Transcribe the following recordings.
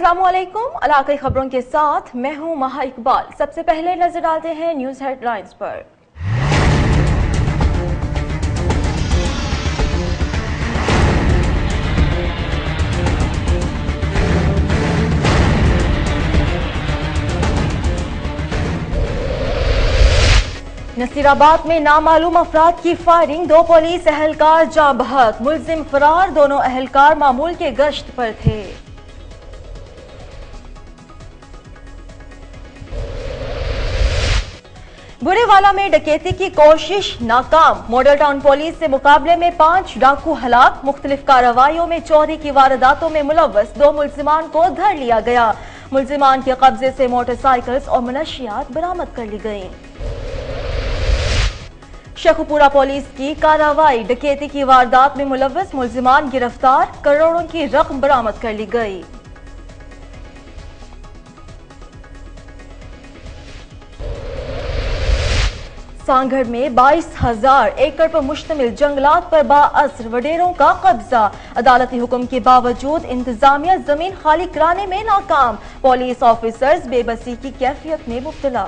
अस्सलाम वालेकुम। इलाकाई खबरों के साथ मैं हूं महा इकबाल। सबसे पहले नजर डालते हैं न्यूज हेडलाइंस पर। नसीराबाद में नामालूम अफराद की फायरिंग, 2 पुलिस एहलकार जाँ बहक, मुलजिम फरार, दोनों एहलकार मामूल के गश्त पर थे। बुरेवाला में डकैती की कोशिश नाकाम, मॉडल टाउन पुलिस से मुकाबले में 5 डाकू हलाक, मुख्तलिफ कार्रवाइयों में चोरी की वारदातों में मुलव्वस 2 मुलजिमान को धर लिया गया। मुलजिमान के कब्जे से मोटरसाइकिल्स और मनशियात बरामद कर ली गई। शेखुपुरा पुलिस की कार्रवाई, डकैती की वारदात में मुलव्वस मुलजिमान गिरफ्तार, करोड़ों की रकम बरामद कर ली गई। सांगढ़ में 22,000 एकड़ पर मुश्तमिल जंगलात पर बाअसर वडेरों का कब्जा, अदालती हुक्म के बावजूद इंतजामिया जमीन खाली कराने में नाकाम, पुलिस ऑफिसर्स बेबसी की कैफियत में मुब्तला।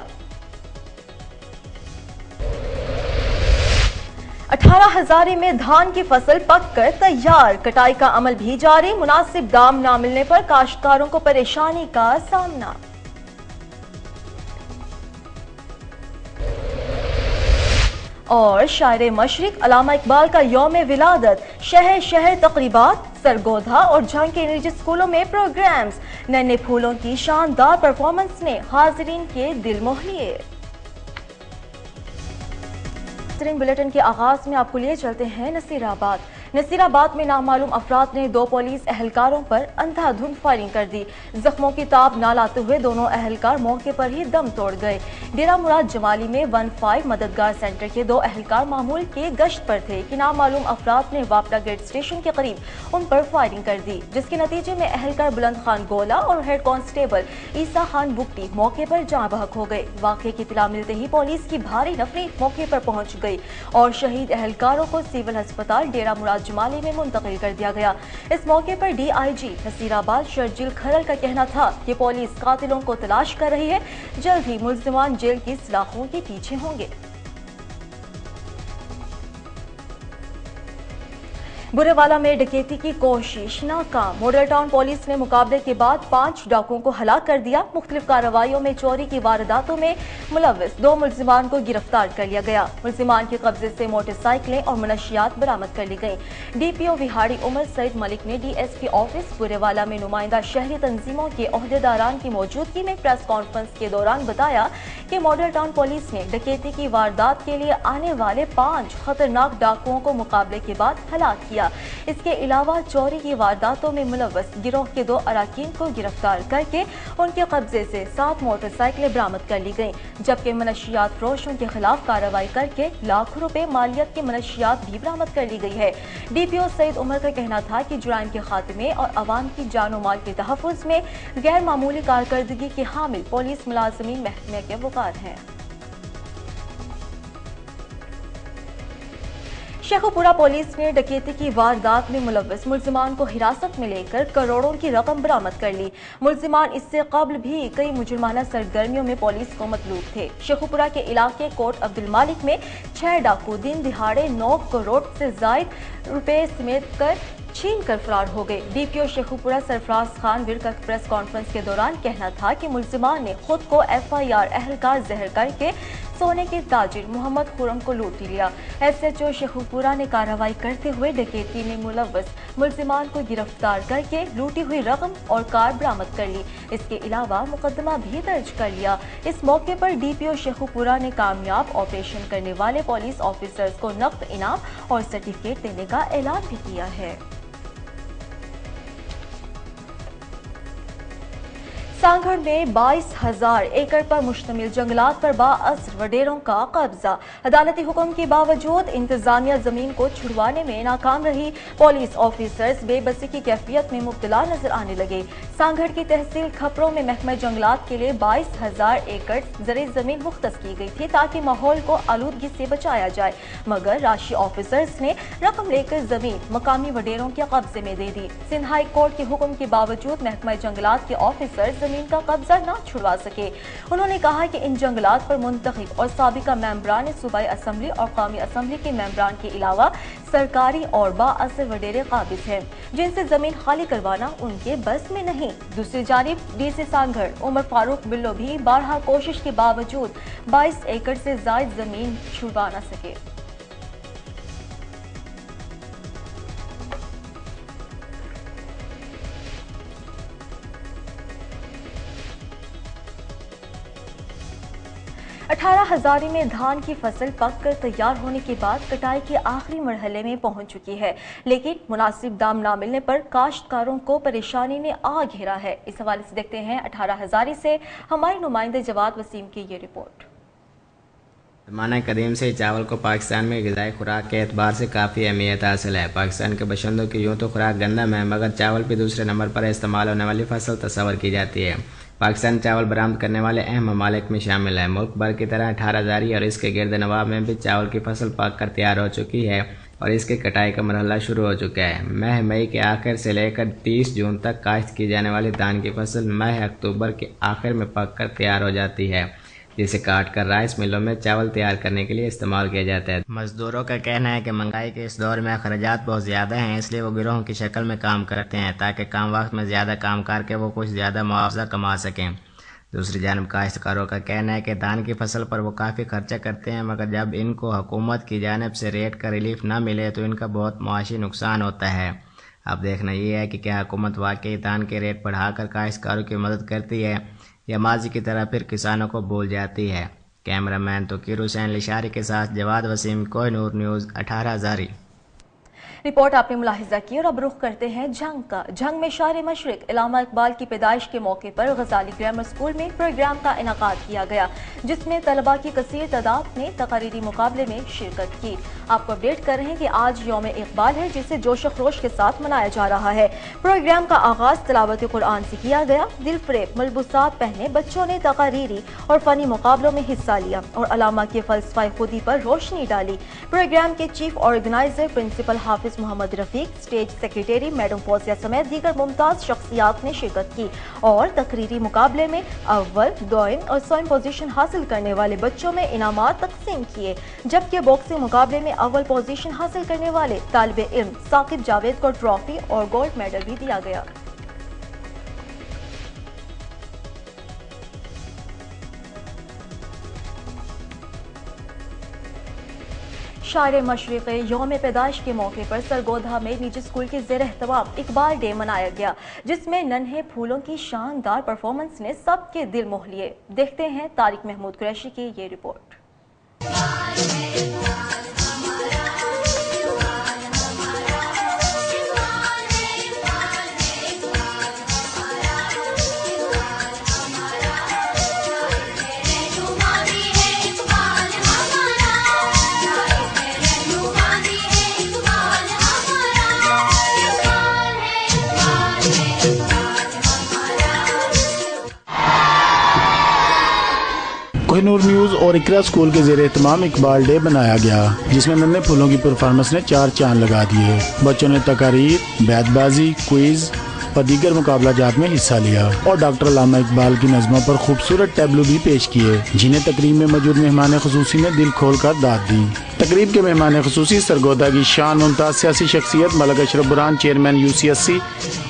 18,000 में धान की फसल पक कर तैयार, कटाई का अमल भी जारी, मुनासिब दाम न मिलने पर काश्तकारों को परेशानी का सामना। और शायर मशरिक अल्लामा इकबाल का यौम विलादत, शहर शहर तकरीबात, सरगोधा और झांकी निजी स्कूलों में प्रोग्राम्स, नन्हे फूलों की शानदार परफॉर्मेंस ने हाजिरीन के दिल मोह लिए। बुलेटिन के आगाज में आपको लिए चलते हैं नसीराबाद। नसीराबाद में नामालूम अफराद ने 2 पुलिस एहलकारों पर अंधाधुंध फायरिंग कर दी। जख्मों की ताब न लाते हुए दोनों एहलकार मौके पर ही दम तोड़ गए। डेरा मुराद जमाली में 15 मददगार सेंटर के 2 एहलकार मामूल के गश्त पर थे कि नामालूम अफराद ने वापड़ा गेट स्टेशन के करीब उन पर फायरिंग कर दी, जिसके नतीजे में एहलकार बुलंद खान गोला और हेड कांस्टेबल ईसा खान बुकटी मौके पर जाँ बहक हो गए। वाक़े की इत्तला मिलते ही पुलिस की भारी नफरी मौके पर पहुंच गई और शहीद एहलकारों को सिविल अस्पताल डेरा मुराद जमाली में मुंतकिल कर दिया गया। इस मौके पर डीआईजी नसीराबाद शर्जिल खरल का कहना था कि पुलिस कातिलों को तलाश कर रही है, जल्द ही मुल्जिमान जेल की सलाखों के पीछे होंगे। बुरेवाला में डकैती की कोशिश नाकाम, मॉडल टाउन पुलिस ने मुकाबले के बाद 5 डाकुओं को हलाक कर दिया। मुख्तलिफ कार्रवाइयों में चोरी की वारदातों में मुलव्वस 2 मुलजिमान को गिरफ्तार कर लिया गया। मुलजिमान के कब्जे से मोटरसाइकिलें और मनशियात बरामद कर ली गई। डीपीओ विहाड़ी उमर सईद मलिक ने डीएसपी ऑफिस बुरेवाला में नुमाइंदा शहरी तंजीमों के ओहदेदारान की मौजूदगी में प्रेस कॉन्फ्रेंस के दौरान बताया कि मॉडल टाउन पुलिस ने डकैती की वारदात के लिए आने वाले 5 खतरनाक डाकुओं को मुकाबले के बाद हलाक किया। इसके अलावा चोरी की वारदातों में मुलव्वस गिरोह के 2 अराकीन को गिरफ्तार करके उनके कब्जे से 7 मोटरसाइकिलें बरामद कर ली गईं, जबकि मनशियात फरोशों के खिलाफ कार्रवाई करके लाखों रुपए मालियत की मनशियात भी बरामद कर ली गई है। डीपीओ सईद उमर का कहना था कि जुराइम के खात्मे और अवाम की जानो माल के तहफ़्फ़ुज़ में गैर मामूली कारकर्दगी के हामिल पुलिस मुलाज़मीन महकमे के वकार हैं। शेखुपुरा पुलिस ने डकैती की वारदात में मुलव्वस मुलजिमान को हिरासत में लेकर करोड़ों की रकम बरामद कर ली। मुलजिमान इससे कबल भी कई मुजरिमाना सरगर्मियों में पुलिस को मतलूब थे। शेखुपुरा के इलाके कोट अब्दुल मालिक में 6 डाकू दिन दिहाड़े 9 करोड़ से जायद रुपए समेत कर छीन कर फरार हो गए। डीपीओ शेखुपुरा सरफराज खान विर का प्रेस कॉन्फ्रेंस के दौरान कहना था कि मुलजिमान ने खुद को एफआईआर एहलकार जहर करके सोने के ताजिर मोहम्मद खुरम को लूट लिया। एसएचओ शेखुपुरा ने कार्रवाई करते हुए डकैती में मुलव्वस मुलजिमान को गिरफ्तार करके लूटी हुई रकम और कार बरामद कर ली। इसके अलावा मुकदमा भी दर्ज कर लिया। इस मौके पर डीपीओ शेखुपुरा ने कामयाब ऑपरेशन करने वाले पुलिस ऑफिसर्स को नकद इनाम और सर्टिफिकेट देने का ऐलान भी किया है। سانگھڑ میں 22,000 ایکڑ پر مشتمل جنگلات پر بااثر وڈیروں کا قبضہ۔ عدالتی حکم کے باوجود انتظامیہ زمین کو چھڑوانے میں ناکام رہی۔ پولیس آفیسرز بے بسی کی کیفیت میں مبتلا نظر آنے لگے۔ سانگھڑ کی تحصیل کھپروں میں محکمہ جنگلات کے لیے 22,000 ایکڑ زرعی زمین مختص کی گئی تھی تاکہ ماحول کو آلودگی سے بچایا جائے، مگر راشی آفیسرز نے رقم لے کر زمین مقامی وڈیروں کے قبضے میں دے دی۔ سندھ ہائی کورٹ کے حکم کے باوجود محکمہ جنگلات کے آفیسر زمین کا قبضہ نہ چھڑوا سکے۔ انہوں نے کہا کہ ان جنگلات پر منتخب اور سابقہ ممبران صوبائی اسمبلی اور قومی اسمبلی کے ممبران کے علاوہ سرکاری اور بااثر وڈیرے قابض ہیں، جن سے زمین خالی کروانا ان کے بس میں نہیں۔ دوسری جانب ڈی سی سانگھڑ عمر فاروق بلو بھی بارہا کوشش کے باوجود 22 ایکڑ سے زائد زمین چھڑوا نہ سکے۔ 18 ہزاری میں دھان کی فصل پک کر تیار ہونے کے بعد کٹائی کے آخری مرحلے میں پہنچ چکی ہے، لیکن مناسب دام نہ ملنے پر کاشتکاروں کو پریشانی نے آ گھیرا ہے۔ اس حوالے سے دیکھتے ہیں 18 ہزاری سے ہمارے نمائندے جواد وسیم کی یہ رپورٹ۔ زمانہ قدیم سے چاول کو پاکستان میں غذائی خوراک کے اعتبار سے کافی اہمیت حاصل ہے۔ پاکستان کے باشندوں کی یوں تو خوراک گندم ہے، مگر چاول بھی دوسرے نمبر پر استعمال ہونے والی فصل تصور کی جاتی ہے۔ پاکستان چاول برآمد کرنے والے اہم ممالک میں شامل ہے۔ ملک بھر کی طرح 18 ہزاری اور اس کے گرد نواح میں بھی چاول کی فصل پک کر تیار ہو چکی ہے اور اس کی کٹائی کا مرحلہ شروع ہو چکا ہے۔ ماہ مئی کے آخر سے لے کر 30 جون تک کاشت کی جانے والی دھان کی فصل ماہ اکتوبر کے آخر میں پک کر تیار ہو جاتی ہے، جسے کاٹ کر رائس ملوں میں چاول تیار کرنے کے لیے استعمال کیا جاتا ہے۔ مزدوروں کا کہنا ہے کہ مہنگائی کے اس دور میں اخراجات بہت زیادہ ہیں، اس لیے وہ گروہوں کی شکل میں کام کرتے ہیں تاکہ کم وقت میں زیادہ کام کر کے وہ کچھ زیادہ معاوضہ کما سکیں۔ دوسری جانب کاشتکاروں کا کہنا ہے کہ دھان کی فصل پر وہ کافی خرچہ کرتے ہیں، مگر جب ان کو حکومت کی جانب سے ریٹ کا ریلیف نہ ملے تو ان کا بہت معاشی نقصان ہوتا ہے۔ اب دیکھنا یہ ہے کہ کیا حکومت واقعی دھان کے ریٹ بڑھا کر کاشتکاروں کی مدد کرتی ہے یا ماضی کی طرح پھر کسانوں کو بھول جاتی ہے۔ کیمرہ مین توقیر حسین لشاری کے ساتھ جواد وسیم، کوہ نور نیوز، 18 ہزاری۔ رپورٹ آپ نے ملاحظہ کی اور اب رخ کرتے ہیں جنگ کا۔ جنگ میں شہر مشرق علامہ اقبال کی پیدائش کے موقع پر غزالی گرامر اسکول میں پروگرام کا انعقاد کیا گیا، جس میں طلباء کی کثیر تعداد نے تقریری مقابلے میں شرکت کی۔ آپ کو اپڈیٹ کر رہے ہیں کہ آج یوم اقبال ہے، جسے جوش و خروش کے ساتھ منایا جا رہا ہے۔ پروگرام کا آغاز تلاوت قرآن سے کیا گیا۔ دل فریب ملبوسات پہنے بچوں نے تقریری اور فنی مقابلوں میں حصہ لیا اور علامہ کے فلسفہ خودی پر روشنی ڈالی۔ پروگرام کے چیف آرگنائزر پرنسپل حافظ محمد رفیق، اسٹیج سیکریٹری میڈم فوزیہ سمیت دیگر ممتاز شخصیات نے شرکت کی اور تقریری مقابلے میں اول، دوئم اور سوئم پوزیشن حاصل کرنے والے بچوں میں انعامات تقسیم کیے، جبکہ باکسنگ مقابلے میں اول پوزیشن حاصل کرنے والے طالب علم ثاقب جاوید کو ٹرافی اور گولڈ میڈل بھی دیا گیا۔ شاعر مشرق یوم پیدائش کے موقع پر سرگودھا میں نجی اسکول کے زیر اہتمام اقبال ڈے منایا گیا، جس میں ننھے پھولوں کی شاندار پرفارمنس نے سب کے دل موہ لیے۔ دیکھتے ہیں طارق محمود قریشی کی یہ رپورٹ۔ کوہ نور نیوز اور اقرا اسکول کے زیر اہتمام اقبال ڈے منایا گیا، جس میں ننھے پھولوں کی پرفارمنس نے 4 چاند لگا دیے۔ بچوں نے تقاریر، بیت بازی، کوئز اور دیگر مقابلہ جات میں حصہ لیا اور ڈاکٹر علامہ اقبال کی نظموں پر خوبصورت ٹیبلو بھی پیش کیے، جنہیں تقریب میں موجود مہمان خصوصی نے دل کھول کر داد دی۔ تقریب کے مہمان خصوصی سرگودھا کی شان ممتاز سیاسی شخصیت ملک اشرف برہان، چیئرمین UCSC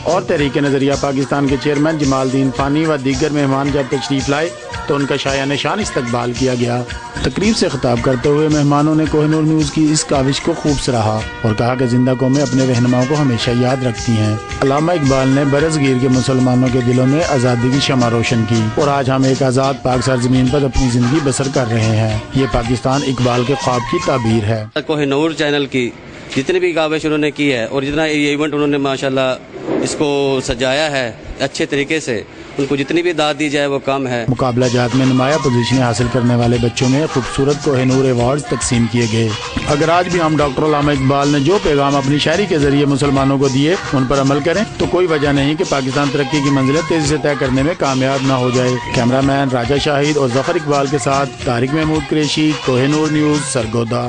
اور تحریک نظریہ پاکستان کے چیئرمین جمال الدین فانی و دیگر مہمان جب تشریف لائے تو ان کا شایع نشان استقبال کیا گیا۔ تقریب سے خطاب کرتے ہوئے مہمانوں نے کوہ نور نیوز کی اس کاوش کو خوب سراہا اور کہا کہ زندہ قومیں اپنے رہنماؤں کو ہمیشہ یاد رکھتی ہیں۔ علامہ اقبال نے برصغیر کے مسلمانوں کے دلوں میں آزادی کی شمع روشن کی اور آج ہم ایک آزاد پاک سرزمین پر اپنی زندگی بسر کر رہے ہیں۔ یہ پاکستان اقبال کے خواب کی تعبیر ہے۔ کوہ نور چینل کی جتنی بھی کاوش انہوں نے کی ہے اور جتنا یہ ایونٹ انہوں نے ماشاءاللہ اس کو سجایا ہے اچھے طریقے سے، उनको जितनी भी दाद दी जाए वो कम है। मुकाबला जात में नुमाया पोजीशनें हासिल करने वाले बच्चों में खूबसूरत कोहिनूर अवार्ड तकसीम किए गए। अगर आज भी हम डॉक्टर अल्लामा इकबाल ने जो पैगाम अपनी शायरी के जरिए मुसलमानों को दिए उन पर अमल करें तो कोई वजह नहीं कि पाकिस्तान तरक्की की मंजिलें तेजी से तय करने में कामयाब न हो जाए। कैमरामैन राजा शाहिद और जफर इकबाल के साथ तारिक महमूद कुरैशी, कोहिनूर न्यूज़, सरगोदा।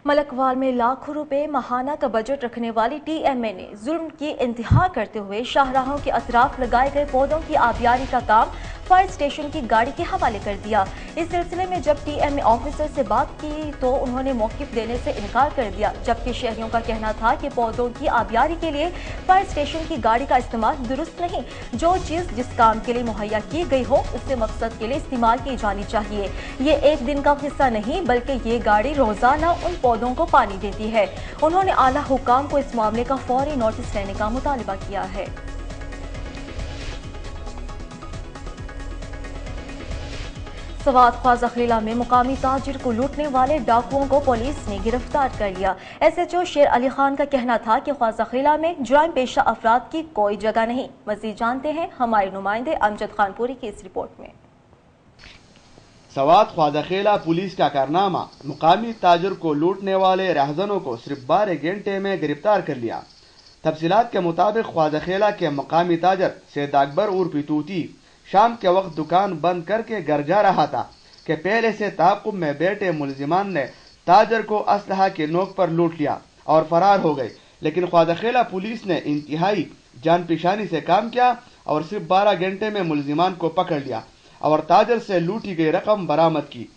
मलकवाल में लाखों रुपए माहाना का बजट रखने वाली टीएमए ने जुल्म की इंतहा करते हुए शाहराहों के अतराफ लगाए गए पौधों की आबियारी का काम फायर स्टेशन की गाड़ी के हवाले कर दिया। इस सिलसिले में जब टीएमए ऑफिसर से बात की तो उन्होंने मौक़िफ़ देने से इनकार कर दिया, जबकि शहरियों का कहना था कि पौधों की आबियारी के लिए फायर स्टेशन की गाड़ी का इस्तेमाल दुरुस्त नहीं। जो चीज़ जिस काम के लिए मुहैया की गई हो उसे मकसद के लिए इस्तेमाल की जानी चाहिए। ये एक दिन का किस्सा नहीं बल्कि ये गाड़ी रोजाना उन पौधों को पानी देती है। उन्होंने आला हुकाम को इस मामले का फौरी नोटिस लेने का मुतालबा किया है। सवात ख्वाजा खलीला में मुकामी ताजिर को लूटने वाले डाकुओं को पुलिस ने गिरफ्तार कर लिया। SHO शेर अली खान का कहना था कि ख्वाजा खलीला में जुर्म पेशा अफराद की कोई जगह नहीं। मज़ीद जानते हैं हमारे नुमाइंदे अमजद खानपुरी की इस रिपोर्ट में। सवात ख्वाजा खलीला पुलिस का कारनामा, मुकामी ताजिर को लूटने वाले रहजनों को सिर्फ 12 घंटे में गिरफ्तार कर लिया। तफसीलात के मुताबिक ख्वाजा खलीला के मुकामी ताजिर सैयद अकबर उर्फ तूती शाम के वक्त दुकान बंद करके घर जा रहा था कि पहले से ताक़ुब में बैठे मुलजिमान ने ताजर को असलहा के नोक पर लूट लिया और फरार हो गए। लेकिन ख्वाजा खलीला पुलिस ने इंतहाई जान पेशानी से काम किया और सिर्फ 12 घंटे में मुलजिमान को पकड़ लिया और ताजर से लूटी गई रकम बरामद की।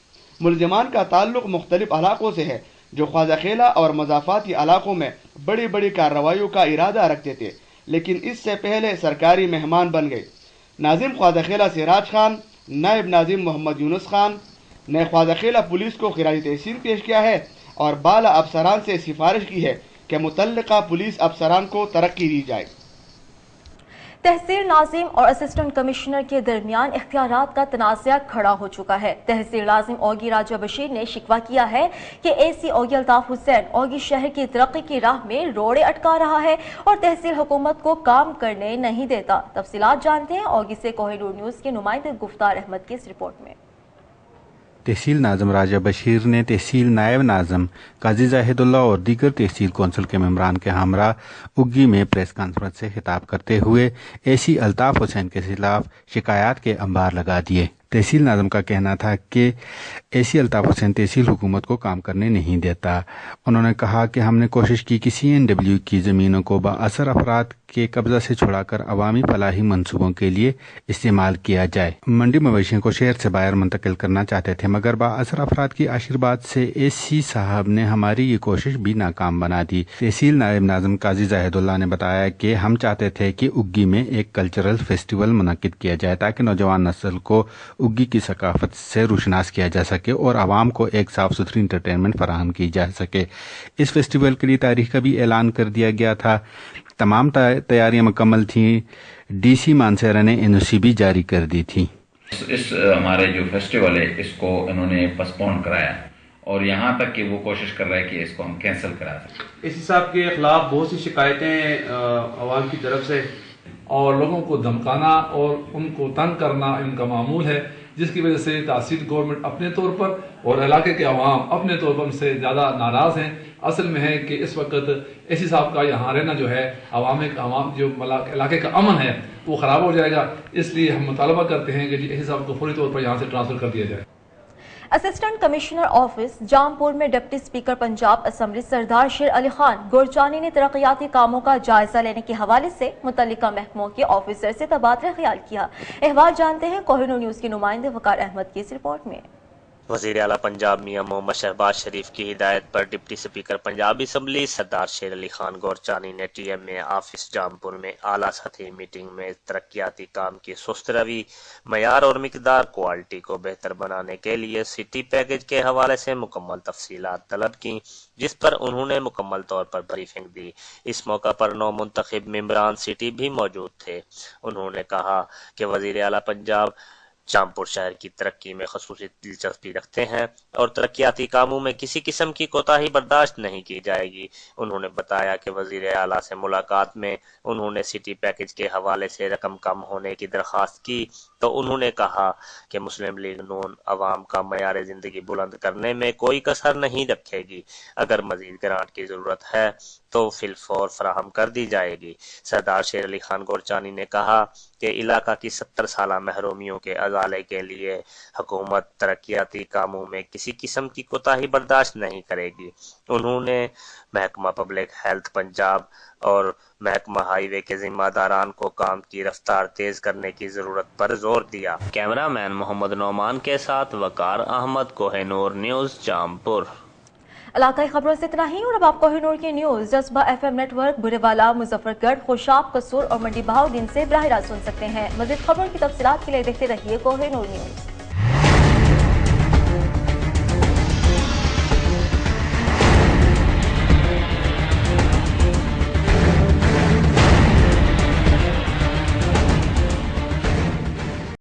मुलजिमान का ताल्लुक मुख्तलिफ इलाकों से है जो ख्वाजा खलीला और मज़ाफ़ाती इलाकों में बड़ी बड़ी कार्रवाइयों का इरादा रखते थे, लेकिन इससे पहले सरकारी मेहमान बन गए। नाजिम ख्वाजा खलीला सिराज खान, नायब नाजिम मोहम्मद यूनुस खान ने ख्वाजा खलीला पुलिस को खिराज तहसीन पेश किया है और बाला अफसरान से सिफारिश की है कि मुतल्लिका पुलिस अफसरान को तरक्की दी जाए। तहसील नाजिम और असिस्टेंट कमिश्नर के दरमियान इख्तियारात का तनाज़ा खड़ा हो चुका है। तहसील नाजिम ओगी राजा बशीर ने शिकवा किया है कि AC ओगी अल्ताफ हुसैन ओगी शहर की तरक्की की राह में रोड़े अटका रहा है और तहसील हुकूमत को काम करने नहीं देता। तफसीलात जानते हैं ओगी से कोहिनूर न्यूज़ के नुमाइंदे गुफ्तार अहमद की इस रिपोर्ट में। तहसील नाज़म राजा बशीर ने तहसील नायब नाज़म काजी जाहिदुल्लाह और दीगर तहसील कौंसिल के मेंबरान के हमरा उग्गी में प्रेस कॉन्फ्रेंस से खिताब करते हुए AC अल्ताफ हुसैन के खिलाफ शिकायत के अंबार लगा दिए। तहसील नाज़म का कहना था कि AC अल्ताफ हुसैन तहसील हुकूमत को काम करने नहीं देता। उन्होंने कहा कि हमने कोशिश की कि CNW की ज़मीनों को बाअसर अफराद के कब्जा से छुड़ाकर अवामी फलाही मंसूबों के लिए इस्तेमाल किया जाए। मंडी मवेशियों को शहर से बाहर मुंतकिल करना चाहते थे, मगर बाअसर अफराद की आशीर्वाद से AC साहब ने हमारी ये कोशिश भी नाकाम बना दी। तहसील नायब नाज़म काजी जाहिदुल्लाह ने बताया कि हम चाहते थे कि उग्गी में एक कल्चरल फेस्टिवल मुनक्किद किया जाए ताकि नौजवान नस्ल को उग्गी की सकाफत से रुशनास किया जा सके और आवाम को एक साफ सुथरी इंटरटेनमेंट फराहम की जा सके। इस फेस्टिवल के लिए तारीख का भी ऐलान कर दिया गया था। तमाम तैयारियां मुकम्मल थीं। DC मानसेरा ने NOC भी जारी कर दी थी। इस हमारे जो फेस्टिवल है इसको इन्होंने पोस्टपोन कराया और यहाँ तक कि वो कोशिश कर रहा है कि इसको हम कैंसिल करा सकें। इस हिसाब के खिलाफ बहुत सी शिकायतें आवाम की तरफ से और लोगों को धमकाना और उनको तंग करना इनका मामूल है, जिसकी वजह से तहसील गवर्नमेंट अपने तौर पर और इलाके के अवाम अपने तौर पर उनसे ज़्यादा नाराज़ हैं। असल में है कि इस वक्त AC साहब का यहाँ रहना जो है अवाम जो इलाके का अमन है वो ख़राब हो जाएगा। इसलिए हम मुतालबा करते हैं कि AC साहब को फौरी तौर पर यहाँ से ट्रांसफ़र कर दिया जाए। असिस्टेंट कमिश्नर ऑफिस जामपुर में डिप्टी स्पीकर पंजाब असेंबली सरदार शेर अली खान गोरचानी ने तरक्याती कामों का जायजा लेने के हवाले से मुतल्लिका महकमों के ऑफिसर से तबादला ख्याल किया। अहवाल जानते हैं कोहिनूर न्यूज़ के नुमाइंदे वकार अहमद की इस रिपोर्ट में। वज़ीर आला पंजाब मियां मोहम्मद शहबाज शरीफ की हिदायत पर डिप्टी स्पीकर पंजाब असम्बली सरदार शेर अली खान गोरचानी ने TMA ऑफिस जामपुर में आला सतही मीटिंग में तरक्याती काम की सुस्त रवि, मयार और मिकदार क्वालिटी को बेहतर बनाने के लिए सिटी पैकेज के हवाले से मुकम्मल तफसीलात तलब की, जिस पर उन्होंने मुकम्मल तौर पर ब्रीफिंग दी। इस मौका पर 9 मुंतखब मेंबरान सिटी भी मौजूद थे। उन्होंने कहा कि वज़ीर आला पंजाब جامپور شہر کی ترقی میں خصوصی دلچسپی رکھتے ہیں اور ترقیاتی کاموں میں کسی قسم کی کوتاہی برداشت نہیں کی جائے گی۔ انہوں نے بتایا کہ وزیر اعلیٰ سے ملاقات میں انہوں نے سٹی پیکج کے حوالے سے رقم کم ہونے کی درخواست کی تو انہوں نے کہا کہ مسلم لیگ نون عوام کا معیار زندگی بلند کرنے میں کوئی کسر نہیں رکھے گی۔ اگر مزید گرانٹ کی ضرورت ہے تو فی الفور فراہم کر دی جائے گی۔ سردار شیر علی خان گورچانی نے کہا کہ علاقہ کی 70 سالہ محرومیوں کے ازالے کے لیے حکومت ترقیاتی کاموں میں کسی قسم کی کوتاہی برداشت نہیں کرے گی۔ انہوں نے محکمہ پبلک ہیلتھ پنجاب اور محکمہ ہائی وے کے ذمہ داران کو کام کی رفتار تیز کرنے کی ضرورت پر زور دیا۔ کیمرہ مین محمد نعمان کے ساتھ وقار احمد، کوہ نور نیوز، جامپور۔ علاقائی خبروں سے اتنا ہی، اور اب آپ کوہ نور کی نیوز جذبہ FM نیٹ ورک، بھرے والا، مظفر گڑھ، خوشاب، قصور اور منڈی بہاؤدین سے براہ راست سن سکتے ہیں۔ مزید خبروں کی تفصیلات کے لیے دیکھتے رہیے کوہ نور نیوز۔